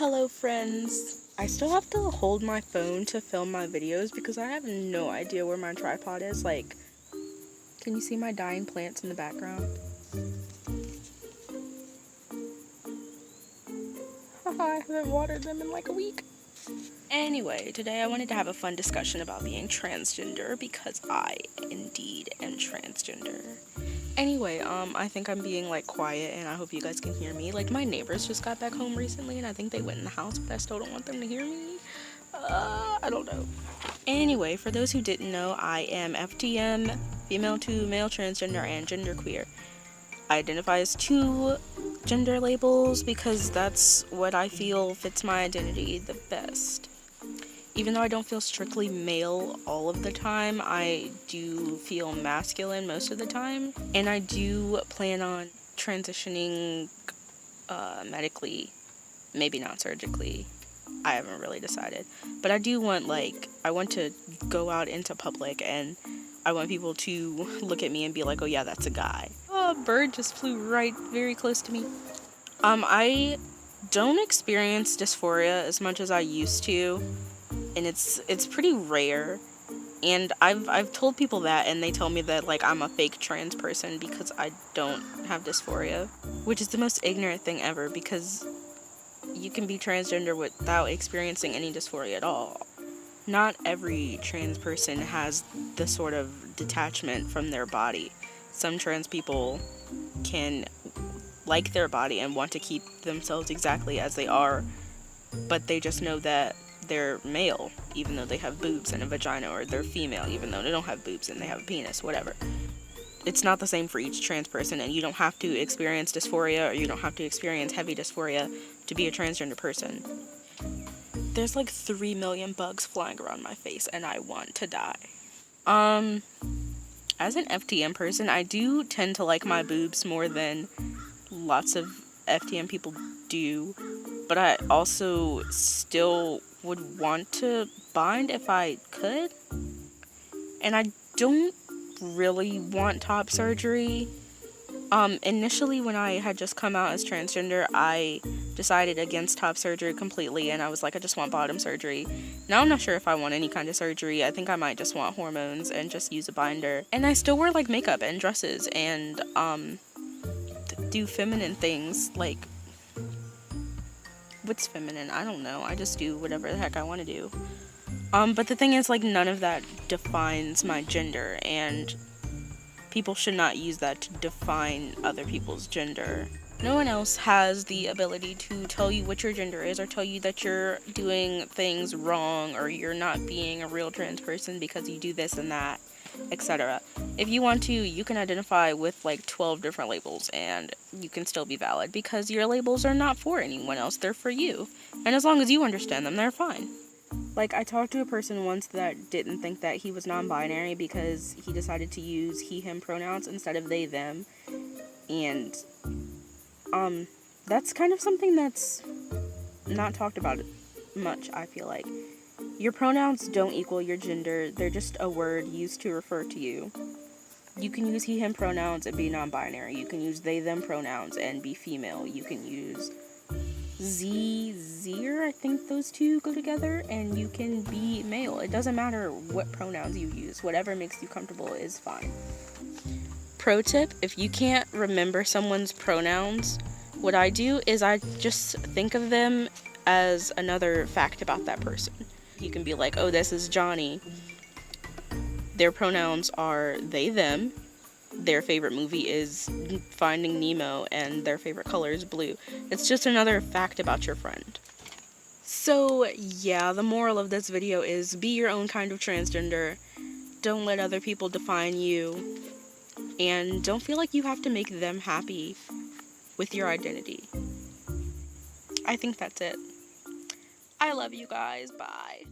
Hello friends. I still have to hold my phone to film my videos because I have no idea where my tripod is. Like, can you see my dying plants in the background? Haha, I haven't watered them in like a week. Anyway, today I wanted to have a fun discussion about being transgender because I indeed am transgender. Anyway, I think I'm being like quiet and I hope you guys can hear me. Like, my neighbors just got back home recently and I think they went in the house, but I still don't want them to hear me. I don't know. Anyway, for those who didn't know, I am FTM, female to male transgender, and genderqueer. I identify as two gender labels because that's what I feel fits my identity the best. Even though I don't feel strictly male all of the time, I do feel masculine most of the time. And I do plan on transitioning medically, maybe not surgically. I haven't really decided. But I do want, I want to go out into public and I want people to look at me and be like, oh yeah, that's a guy. Oh, a bird just flew right very close to me. I don't experience dysphoria as much as I used to. And it's pretty rare, and I've told people that, and they tell me that I'm a fake trans person because I don't have dysphoria, which is the most ignorant thing ever because you can be transgender without experiencing any dysphoria at all. Not every trans person has the sort of detachment from their body. Some trans people can like their body and want to keep themselves exactly as they are, but they just know that they're male even though they have boobs and a vagina, or they're female even though they don't have boobs and they have a penis, whatever. It's not the same for each trans person, and you don't have to experience dysphoria or you don't have to experience heavy dysphoria to be a transgender person. There's 3 million bugs flying around my face and I want to die. As an FTM person, I do tend to like my boobs more than lots of FTM people do, but I also still would want to bind if I could. And I don't really want top surgery. Initially when I had just come out as transgender, I decided against top surgery completely, and I was like, I just want bottom surgery. Now I'm not sure if I want any kind of surgery. I think I might just want hormones and just use a binder. And I still wear makeup and dresses and do feminine things. What's feminine? I don't know. I just do whatever the heck I want to do. But the thing is, none of that defines my gender, and people should not use that to define other people's gender. No one else has the ability to tell you what your gender is or tell you that you're doing things wrong or you're not being a real trans person because you do this and that, etc. If you want to, you can identify with 12 different labels and you can still be valid because your labels are not for anyone else, they're for you. And as long as you understand them, they're fine. I talked to a person once that didn't think that he was non-binary because he decided to use he, him pronouns instead of they, them. And, that's kind of something that's not talked about much, I feel like. Your pronouns don't equal your gender, they're just a word used to refer to you. You can use he, him pronouns and be non-binary. You can use they, them pronouns and be female. You can use zir, I think those two go together, and you can be male. It doesn't matter what pronouns you use. Whatever makes you comfortable is fine. Pro tip, if you can't remember someone's pronouns, what I do is I just think of them as another fact about that person. You can be like, oh, this is Johnny. Their pronouns are they, them. Their favorite movie is Finding Nemo, and their favorite color is blue. It's just another fact about your friend. So, yeah, the moral of this video is be your own kind of transgender. Don't let other people define you. And don't feel like you have to make them happy with your identity. I think that's it. I love you guys. Bye.